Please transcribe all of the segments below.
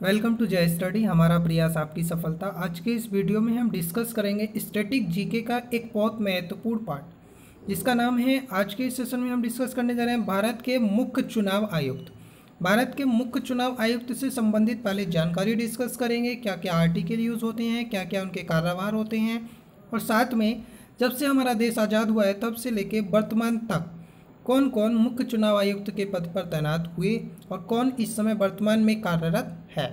Welcome to जय study. हमारा प्रयास आपकी सफलता। आज के इस वीडियो में हम डिस्कस करेंगे स्टैटिक जीके का एक बहुत महत्वपूर्ण पार्ट जिसका नाम है। आज के इस सेशन में हम डिस्कस करने जा रहे हैं भारत के मुख्य चुनाव आयुक्त। भारत के मुख्य चुनाव आयुक्त से संबंधित पहले जानकारी डिस्कस करेंगे, क्या क्या आर्टिकल यूज़ होते हैं, क्या क्या उनके कार्यभार होते हैं, और साथ में जब से हमारा देश आज़ाद हुआ है तब से लेकर वर्तमान तक कौन कौन मुख्य चुनाव आयुक्त के पद पर तैनात हुए और कौन इस समय वर्तमान में कार्यरत है।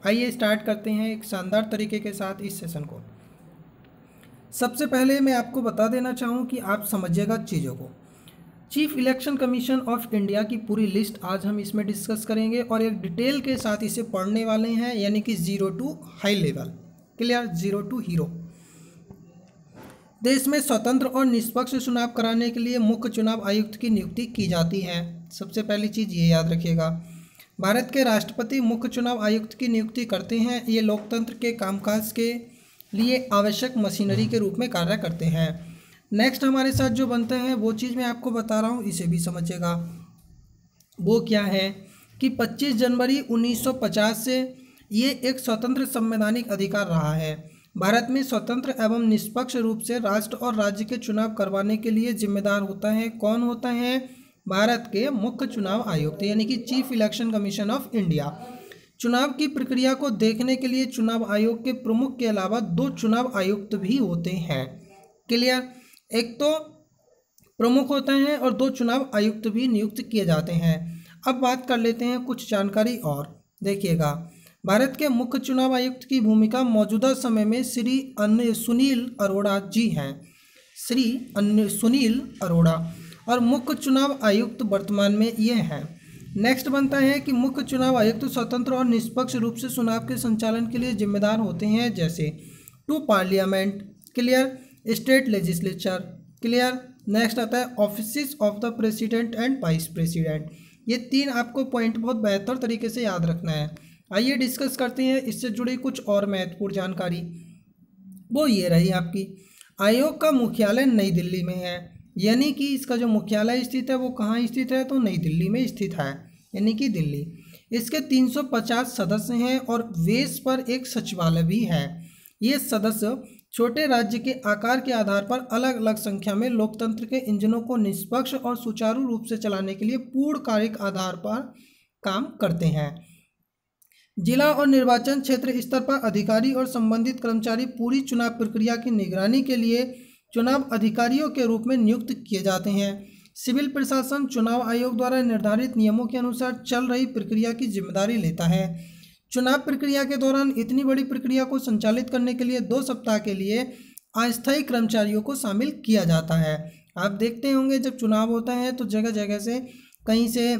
आइए स्टार्ट करते हैं एक शानदार तरीके के साथ इस सेशन को। सबसे पहले मैं आपको बता देना चाहूँ कि आप समझिएगा चीज़ों को। Chief election commission of India की पूरी लिस्ट आज हम इसमें डिस्कस करेंगे और एक डिटेल के साथ इसे पढ़ने वाले हैं, यानी कि zero to high level, clear, zero to hero. देश में स्वतंत्र और निष्पक्ष चुनाव कराने के लिए मुख्य चुनाव आयुक्त की नियुक्ति की जाती है। सबसे पहली चीज़ ये याद रखिएगा, भारत के राष्ट्रपति मुख्य चुनाव आयुक्त की नियुक्ति करते हैं। ये लोकतंत्र के कामकाज के लिए आवश्यक मशीनरी के रूप में कार्य करते हैं। नेक्स्ट हमारे साथ जो बनते हैं वो चीज़ मैं आपको बता रहा हूँ, इसे भी समझिएगा। वो क्या है कि 25 जनवरी 1950 से ये एक स्वतंत्र संवैधानिक अधिकार रहा है। भारत में स्वतंत्र एवं निष्पक्ष रूप से राष्ट्र और राज्य के चुनाव करवाने के लिए जिम्मेदार होता है। कौन होता है? भारत के मुख्य चुनाव आयुक्त, यानी कि chief election commission of India. चुनाव की प्रक्रिया को देखने के लिए चुनाव आयोग के प्रमुख के अलावा 2 चुनाव आयुक्त भी होते हैं। क्लियर? एक तो प्रमुख होते हैं और 2 चुनाव आयुक्त भी नियुक्त किए जाते हैं। अब बात कर लेते हैं कुछ जानकारी और। देखिएगा, भारत के मुख्य चुनाव आयुक्त की भूमिका मौजूदा समय में श्री सुनील अरोड़ा जी हैं, श्री सुनील अरोड़ा, और मुख्य चुनाव आयुक्त वर्तमान में ये हैं। नेक्स्ट बनता है कि मुख्य चुनाव आयुक्त स्वतंत्र और निष्पक्ष रूप से चुनाव के संचालन के लिए जिम्मेदार होते हैं, जैसे to parliament, clear, state legislature, clear. Next आता है office of the president and vice president. ये 3 आपको पॉइंट बहुत बेहतर तरीके से याद रखना है। आइए डिस्कस करते हैं इससे जुड़ी कुछ और महत्वपूर्ण जानकारी। वो ये रही आपकी, आयोग का मुख्यालय नई दिल्ली में है, यानी कि इसका जो मुख्यालय स्थित है वो कहाँ स्थित है? तो नई दिल्ली में स्थित है, यानी कि दिल्ली। इसके 350 सदस्य हैं और वेश पर एक सचिवालय भी है। ये सदस्य छोटे राज्य के आकार के आधार पर अलग अलग संख्या में लोकतंत्र के इंजनों को निष्पक्ष और सुचारू रूप से चलाने के लिए पूर्ण कार्यिक आधार पर काम करते हैं। जिला और निर्वाचन क्षेत्र स्तर पर अधिकारी और संबंधित कर्मचारी पूरी चुनाव प्रक्रिया की निगरानी के लिए चुनाव अधिकारियों के रूप में नियुक्त किए जाते हैं। सिविल प्रशासन चुनाव आयोग द्वारा निर्धारित नियमों के अनुसार चल रही प्रक्रिया की जिम्मेदारी लेता है। चुनाव प्रक्रिया के दौरान इतनी बड़ी प्रक्रिया को संचालित करने के लिए 2 सप्ताह के लिए अस्थायी कर्मचारियों को शामिल किया जाता है। आप देखते होंगे जब चुनाव होता है तो जगह जगह से, कहीं से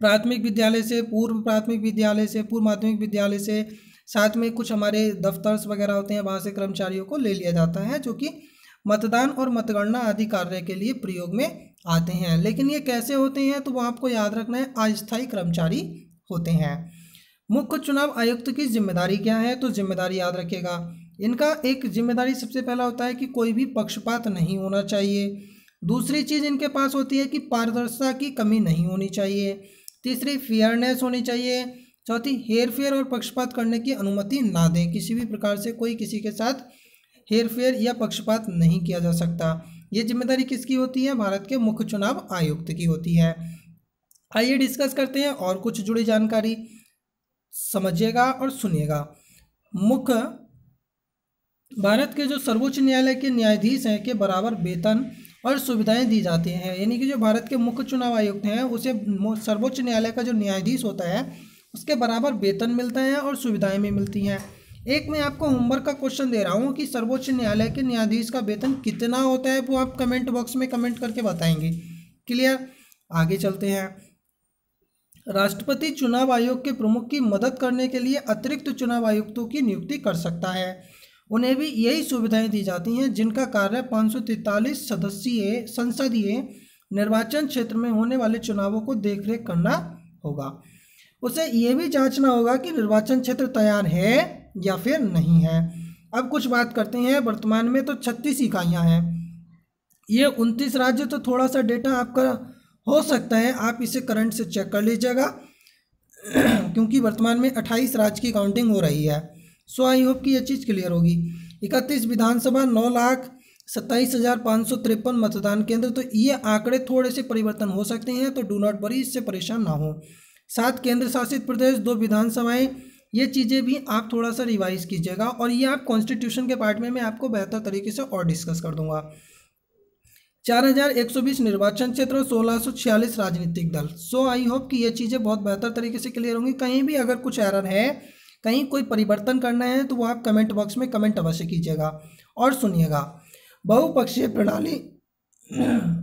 प्राथमिक विद्यालय से, पूर्व प्राथमिक विद्यालय से, पूर्व माध्यमिक विद्यालय से, साथ में कुछ हमारे दफ्तर वगैरह होते हैं, वहाँ से कर्मचारियों को ले लिया जाता है जो कि मतदान और मतगणना आदि कार्य के लिए प्रयोग में आते हैं। लेकिन ये कैसे होते हैं? तो वो आपको याद रखना है, अस्थायी कर्मचारी होते हैं। मुख्य चुनाव आयुक्त की जिम्मेदारी क्या है? तो जिम्मेदारी याद रखिएगा, इनका एक जिम्मेदारी सबसे पहला होता है कि कोई भी पक्षपात नहीं होना चाहिए। दूसरी चीज़ इनके पास होती है कि पारदर्शिता की कमी नहीं होनी चाहिए। तीसरी, फेयरनेस होनी चाहिए। चौथी, हेरफेर और पक्षपात करने की अनुमति ना दें। किसी भी प्रकार से कोई किसी के साथ हेरफेर या पक्षपात नहीं किया जा सकता। ये जिम्मेदारी किसकी होती है? भारत के मुख्य चुनाव आयुक्त की होती है। आइए डिस्कस करते हैं और कुछ जुड़ी जानकारी, समझिएगा और सुनिएगा। मुख्य भारत के जो सर्वोच्च न्यायालय के न्यायाधीश हैं के बराबर वेतन और सुविधाएं दी जाती हैं, यानी कि जो भारत के मुख्य चुनाव आयुक्त हैं उसे सर्वोच्च न्यायालय का जो न्यायाधीश होता है उसके बराबर वेतन मिलता है और सुविधाएं भी मिलती हैं। एक मैं आपको होमवर्क का क्वेश्चन दे रहा हूं कि सर्वोच्च न्यायालय के न्यायाधीश का वेतन कितना होता है, वो आप कमेंट बॉक्स में कमेंट करके बताएंगे। क्लियर? आगे चलते हैं। राष्ट्रपति चुनाव आयोग के प्रमुख की मदद करने के लिए अतिरिक्त चुनाव आयुक्तों की नियुक्ति कर सकता है। उन्हें भी यही सुविधाएं दी जाती हैं जिनका कार्य 543 सदस्यीय संसदीय निर्वाचन क्षेत्र में होने वाले चुनावों को देखरेख करना होगा। उसे यह भी जांचना होगा कि निर्वाचन क्षेत्र तैयार है या फिर नहीं है। अब कुछ बात करते हैं। वर्तमान में तो 36 इकाइयाँ हैं। ये 29 राज्य, तो थोड़ा सा डेटा आपका हो सकता है, आप इसे करंट से चेक कर लीजिएगा। क्योंकि वर्तमान में 28 राज्य की काउंटिंग हो रही है। सो आई होप कि यह चीज़ क्लियर होगी। 31 विधानसभा, 9,27,553 मतदान केंद्र। तो ये आंकड़े थोड़े से परिवर्तन हो सकते हैं, तो डू नॉट वरी, इससे परेशान ना हो। 7 केंद्र शासित प्रदेश, 2 विधानसभाएं, ये चीज़ें भी आप थोड़ा सा रिवाइज कीजिएगा, और ये आप कॉन्स्टिट्यूशन के पार्ट में मैं आपको बेहतर तरीके से और डिस्कस कर दूंगा। 4,120 निर्वाचन क्षेत्र, 1,646 राजनीतिक दल। सो आई होप कि ये चीज़ें बहुत बेहतर तरीके से क्लियर होंगी। कहीं भी अगर कुछ एरर है, कहीं कोई परिवर्तन करना है, तो वो आप कमेंट बॉक्स में कमेंट अवश्य कीजिएगा। और सुनिएगा, बहुपक्षीय प्रणाली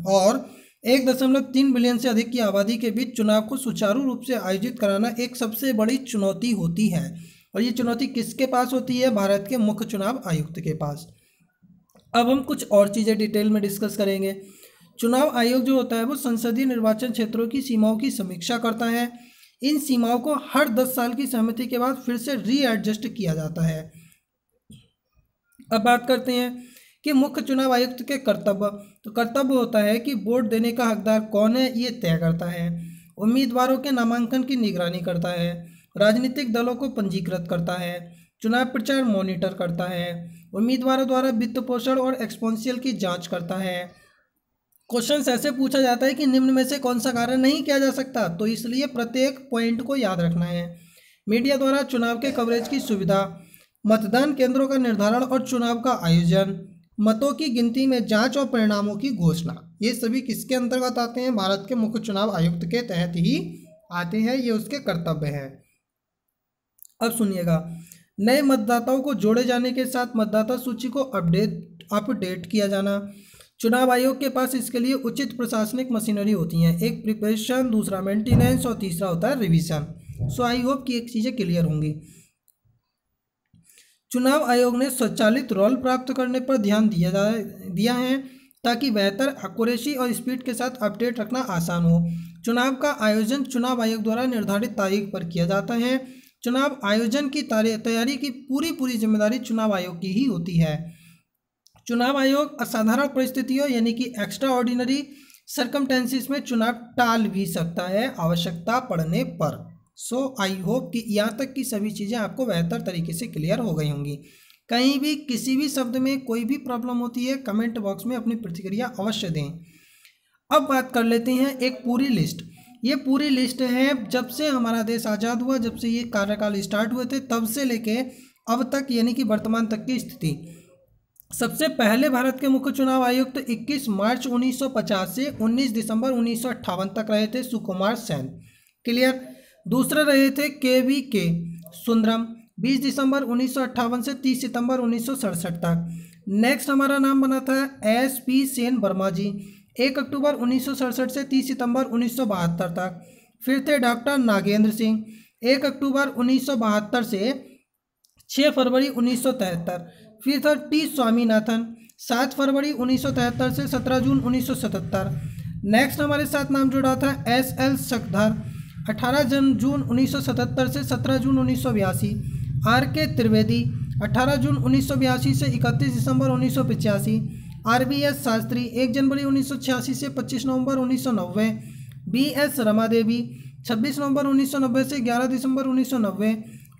और 1.3 बिलियन से अधिक की आबादी के बीच चुनाव को सुचारू रूप से आयोजित कराना एक सबसे बड़ी चुनौती होती है। और ये चुनौती किसके पास होती है? भारत के मुख्य चुनाव आयुक्त के पास। अब हम कुछ और चीज़ें डिटेल में डिस्कस करेंगे। चुनाव आयोग जो होता है वो संसदीय निर्वाचन क्षेत्रों की सीमाओं की समीक्षा करता है। इन सीमाओं को हर 10 साल की सहमति के बाद फिर से रीएडजस्ट किया जाता है। अब बात करते हैं कि मुख्य चुनाव आयुक्त के कर्तव्य। तो कर्तव्य होता है कि वोट देने का हकदार कौन है, ये तय करता है। उम्मीदवारों के नामांकन की निगरानी करता है। राजनीतिक दलों को पंजीकृत करता है। चुनाव प्रचार मॉनिटर करता है। उम्मीदवारों द्वारा वित्त पोषण और एक्सपोनेंशियल की जांच करता है। क्वेश्चंस ऐसे पूछा जाता है कि निम्न में से कौन सा कार्य नहीं किया जा सकता, तो इसलिए प्रत्येक पॉइंट को याद रखना है। मीडिया द्वारा चुनाव के कवरेज की सुविधा, मतदान केंद्रों का निर्धारण और चुनाव का आयोजन, मतों की गिनती में जांच और परिणामों की घोषणा, ये सभी किसके अंतर्गत आते हैं? भारत के मुख्य चुनाव आयुक्त के तहत ही आते हैं। ये उसके कर्तव्य हैं। अब सुनिएगा, नए मतदाताओं को जोड़े जाने के साथ मतदाता सूची को अपडेट किया जाना। चुनाव आयोग के पास इसके लिए उचित प्रशासनिक मशीनरी होती हैं। एक प्रिपरेशन, दूसरा मेंटेनेंस और तीसरा होता है रिवीजन। सो आई होप कि एक चीज़ें क्लियर होंगी। चुनाव आयोग ने स्वचालित रोल प्राप्त करने पर ध्यान दिया है ताकि बेहतर एक्यूरेसी और स्पीड के साथ अपडेट रखना आसान हो। चुनाव का आयोजन चुनाव आयोग द्वारा निर्धारित तारीख पर किया जाता है। चुनाव आयोजन की तैयारी की पूरी जिम्मेदारी चुनाव आयोग की ही होती है। चुनाव आयोग असाधारण परिस्थितियों यानी कि एक्स्ट्रा ऑर्डिनरी सर्कमटेंसेस में चुनाव टाल भी सकता है आवश्यकता पड़ने पर। सो आई होप कि यहाँ तक की सभी चीज़ें आपको बेहतर तरीके से क्लियर हो गई होंगी। कहीं भी किसी भी शब्द में कोई भी प्रॉब्लम होती है, कमेंट बॉक्स में अपनी प्रतिक्रिया अवश्य दें। अब बात कर लेते हैं एक पूरी लिस्ट। ये पूरी लिस्ट है जब से हमारा देश आज़ाद हुआ, जब से ये कार्यकाल स्टार्ट हुए थे, तब से लेके अब तक यानी कि वर्तमान तक की स्थिति। सबसे पहले भारत के मुख्य चुनाव आयुक्त 21 मार्च 1950 से 19 दिसंबर 1958 तक रहे थे सुकुमार सेन। क्लियर। दूसरे रहे थे के सुंदरम 20 दिसंबर 1958 से 30 सितंबर 1967 तक। नेक्स्ट हमारा नाम बना था SP सेन वर्मा जी 1 अक्टूबर 1967 से 30 सितंबर 1972 तक। फिर थे डॉक्टर नागेंद्र सिंह 1 अक्टूबर 1972 से 6 फरवरी 1973। फिर था T स्वामीनाथन 7 फरवरी 1973 से 17 जून 1977। नेक्स्ट हमारे साथ नाम जुड़ा था SL सकधर 18 जून 1977 से 17 जून 1982। RK त्रिवेदी 18 जून 1982 से 31 दिसंबर 1985। RBS शास्त्री 1 जनवरी 1986 से 25 नवंबर 1990। BS रमा देवी 26 नवंबर 1990 से 11 दिसंबर 1990।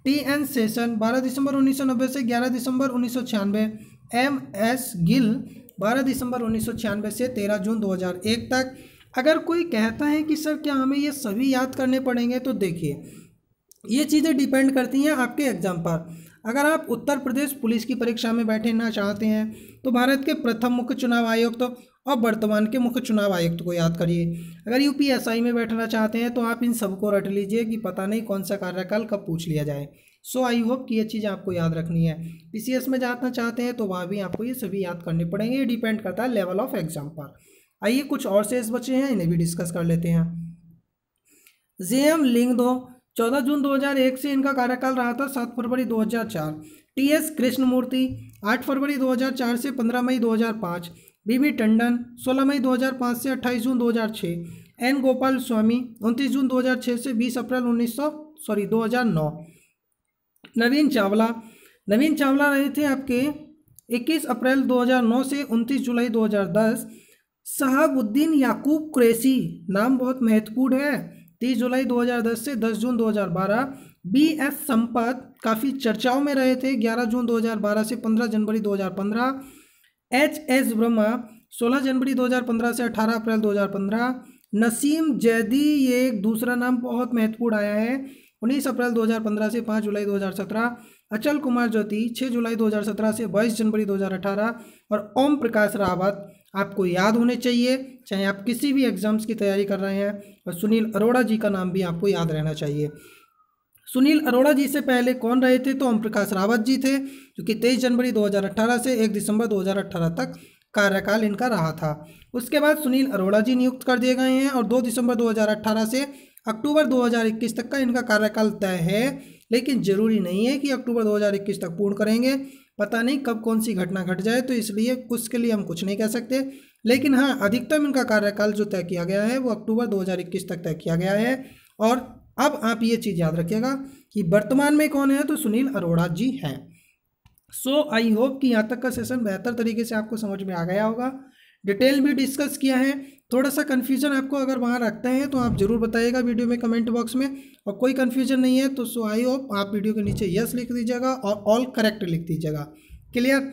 TN सेशन 12 दिसंबर 1990 से 11 दिसंबर 1996। MS गिल 12 दिसंबर 1996 से 13 जून 2001 तक। अगर कोई कहता है कि सर क्या हमें ये सभी याद करने पड़ेंगे, तो देखिए ये चीज़ें डिपेंड करती हैं आपके एग्जाम पर। अगर आप उत्तर प्रदेश पुलिस की परीक्षा में बैठना चाहते हैं तो भारत के प्रथम मुख्य चुनाव आयुक्त और वर्तमान के मुख्य चुनाव आयुक्त को याद करिए। अगर UPSI में बैठना चाहते हैं तो आप इन सबको रट लीजिए कि पता नहीं कौन सा कार्यकाल कब पूछ लिया जाए। सो आई होप कि ये चीज़ आपको याद रखनी है। PCS में जाना चाहते हैं तो वहाँ भी आपको ये सभी याद करने पड़ेंगे। ये डिपेंड करता है लेवल ऑफ एग्जाम पर। आइए कुछ और शेष बचे हैं, इन्हें भी डिस्कस कर लेते हैं। JM लिंगदो 14 जून 2001 से इनका कार्यकाल रहा था 7 फरवरी 2004। TS कृष्णमूर्ति 8 फरवरी 2004 से 15 मई 2005। BB टंडन 16 मई 2005 से 28 जून 2006। N गोपाल स्वामी 29 जून 2006 से 20 अप्रैल 2009। नवीन चावला रहे थे आपके 21 अप्रैल 2009 से 29 जुलाई 2010। शहाबुद्दीन याकूब कुरैशी नाम बहुत महत्वपूर्ण है, 30 जुलाई 2010 से 10 जून 2012। बी एस संपत काफ़ी चर्चाओं में रहे थे, 11 जून 2012 से 15 जनवरी 2015। एच एस ब्रह्मा 16 जनवरी 2015 से 18 अप्रैल 2015। नसीम जैदी, ये एक दूसरा नाम बहुत महत्वपूर्ण आया है, 19 अप्रैल 2015 से 5 जुलाई 2017। अचल कुमार ज्योति 6 जुलाई 2017 से 22 जनवरी 2018। और ओम प्रकाश रावत आपको याद होने चाहिए, चाहे आप किसी भी एग्जाम्स की तैयारी कर रहे हैं। और सुनील अरोड़ा जी का नाम भी आपको याद रहना चाहिए। सुनील अरोड़ा जी से पहले कौन रहे थे? तो ओम प्रकाश रावत जी थे, जो कि 23 जनवरी 2018 से 1 दिसंबर 2018 तक कार्यकाल इनका रहा था। उसके बाद सुनील अरोड़ा जी नियुक्त कर दिए गए हैं और 2 दिसंबर 2018 से अक्टूबर 2021 तक का इनका कार्यकाल तय है, लेकिन जरूरी नहीं है कि अक्टूबर 2021 तक पूर्ण करेंगे। पता नहीं कब कौन सी घटना घट जाए, तो इसलिए उसके लिए हम कुछ नहीं कह सकते। लेकिन हाँ, अधिकतम इनका कार्यकाल जो तय किया गया है वो अक्टूबर 2021 तक तय किया गया है। और अब आप ये चीज़ याद रखिएगा कि वर्तमान में कौन है, तो सुनील अरोड़ा जी हैं। सो आई होप कि यहाँ तक का सेशन बेहतर तरीके से आपको समझ में आ गया होगा। डिटेल भी डिस्कस किया है। थोड़ा सा कन्फ्यूजन आपको अगर वहाँ रखते हैं तो आप ज़रूर बताइएगा वीडियो में कमेंट बॉक्स में। और कोई कन्फ्यूजन नहीं है तो सो आई होप आप वीडियो के नीचे यस लिख दीजिएगा और ऑल करेक्ट लिख दीजिएगा। क्लियर?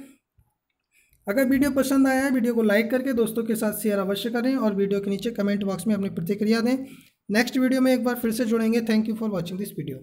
अगर वीडियो पसंद आया है, वीडियो को लाइक करके दोस्तों के साथ शेयर अवश्य करें और वीडियो के नीचे कमेंट बॉक्स में अपनी प्रतिक्रिया दें। नेक्स्ट वीडियो में एक बार फिर से जुड़ेंगे। Thank you for watching this video.